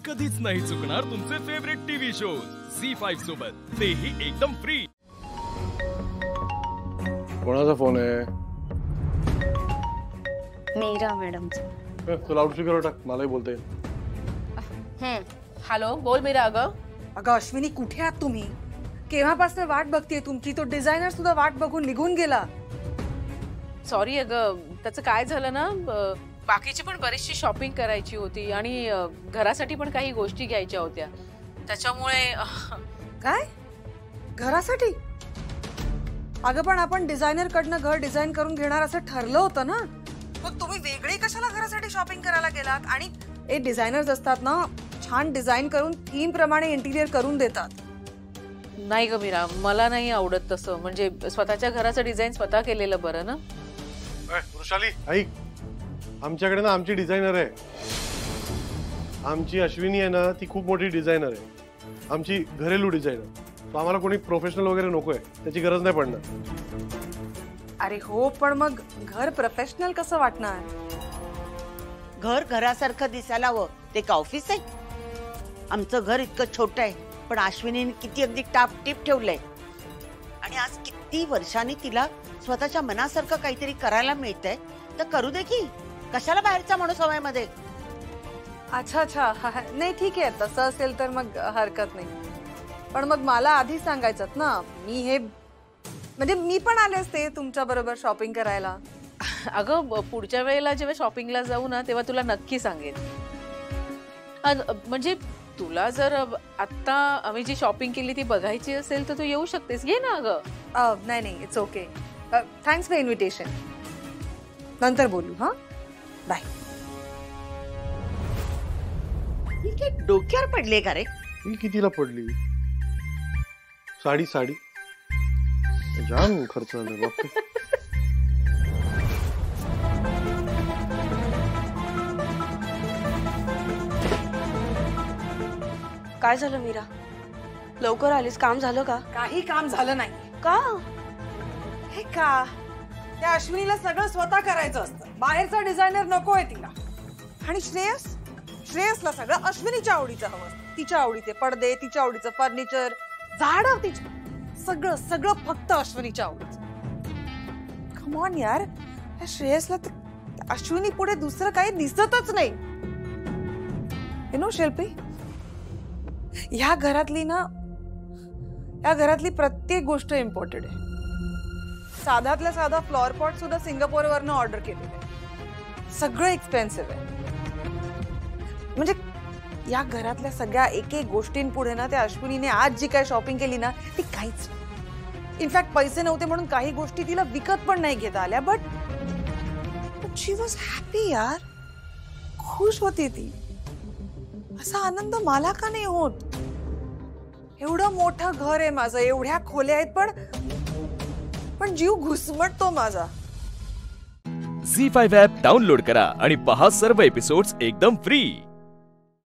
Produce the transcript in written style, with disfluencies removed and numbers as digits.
कधीच नाही चुकणार तुमचे फेवरेट टीव्ही शोज झी5 सोबत, तेही एकदम फ्री। कोणाचा फोन आहे? मीरा मॅडमचा। तू लाऊडस्पीकरवर टाक, मलाही बोलता येईल। हॅलो, बोल मीरा। अगं अश्विनी, कुठे आहात तुम्ही? केव्हापासून वाट बघतेय तुमची। तो डिझायनर सुद्धा वाट बघून निघून गेला। सॉरी अगं, त्याचं काय झालं ना, बाकीची पण बरीचशी शॉपिंग करायची होती आणि घरासाठी पण काही गोष्टी घ्यायच्या होत्या, त्याच्यामुळे। काय घरासाठी? अगं पण आपण डिझायनर कडनं घर डिझाइन करून घेणार असं ठरलं होतं ना, मग तुम्ही वेगळे कशाला घरासाठी शॉपिंग करायला गेलात? आणि हे डिझायनर्स असतात ना, छान डिझाइन करून थीम प्रमाणे इंटिरियर करून देतात। नाही ग मीरा, मला नाही आवडत तसं, म्हणजे स्वतःच्या घराचं डिझाईन स्वतः केलेलं बरं ना। वृषाली ऐक, आमच्याकडे ना आमची डिझायनर आहे, आमची अश्विनी आहे ना, ती खूप मोठी डिझायनर आहे, आमची घरेलू डिझायनर। तो आम्हाला कोणी प्रोफेशनल वगैरे नकोय, त्याची गरज नाही पडणार। अरे हो, पण मग घर प्रोफेशनल कसं वाटणार? घर घरासारखं दिसायला हवं, ते का ऑफिस आहे? आमचं घर इतकं छोटं आहे, पण अश्विनीने किती अगदी टापटीप ठेवलंय। आणि आज किती वर्षांनी तिला स्वतःच्या मनासारखं काहीतरी करायला मिळतंय, तर करू दे की, कशाला बाहेरचा माणूस हवाय मध्ये। अच्छा अच्छा, नाही ठीक आहे, तसं असेल तर मग हरकत नाही, पण मग मला आधी सांगायचं ना, मी हे म्हणजे मी पण आले असते तुमच्या बरोबर शॉपिंग करायला। अगं पुढच्या वेळेला जेव्हा शॉपिंगला जाऊ ना, तेव्हा तुला नक्की सांगेन। म्हणजे तुला जर आता आम्ही जी शॉपिंग केली ती बघायची असेल तर तू येऊ शकतेस, ये ना अगं। नाही नाही, it's okay, thanks for invitation, नंतर बोलू। हा, बाय। ही काय डोक्यावर पडले का रे? ही कितीला पडली? साडी साडी जाम खर्च झाला बापरे। काय झालं मीरा, लवकर आलीस? काम झालं का? काही काम झालं नाही। का? हे का, त्या अश्विनीला सगळं स्वतः करायचं असतं, बाहेरचा डिझायनर नकोय तिला। आणि श्रेयसला सगळं अश्विनीच्या आवडीचं हवं असतं, तिच्या आवडीचे पडदे, तिच्या आवडीचं फर्निचर, झाडं, तिच्या सगळं सगळं फक्त अश्विनीच्या आवडीचं। कम ऑन यार, या श्रेयसला तर अश्विनी पुढे दुसरं काही दिसतच नाही। यू नो शिल्पी, या घरातली प्रत्येक गोष्ट इम्पॉर्टंट आहे। साधातल्या साधा फ्लॉवर पॉट सुद्धा सिंगापूरवरनं ऑर्डर केलेलं आहे, सगळं एक्सपेन्सिव्ह आहे। म्हणजे या घरातल्या सगळ्या एक एक गोष्टींपुढे ना, त्या अश्विनीने आज जी काय शॉपिंग केली ना, ती काहीच नाही। इनफॅक्ट पैसे नव्हते म्हणून काही गोष्टी तिला विकत पण नाही घेता आल्या, बट शी वॉज हॅपी यार, खुश होती ती। असा आनंद मला का नाही होत? एवढं मोठं घर आहे माझं, एवढ्या खोल्या आहेत, पण जीव घुसमटतो माझा। झी5 ॲप डाउनलोड करा आणि पहा सर्व एपिसोड्स एकदम फ्री।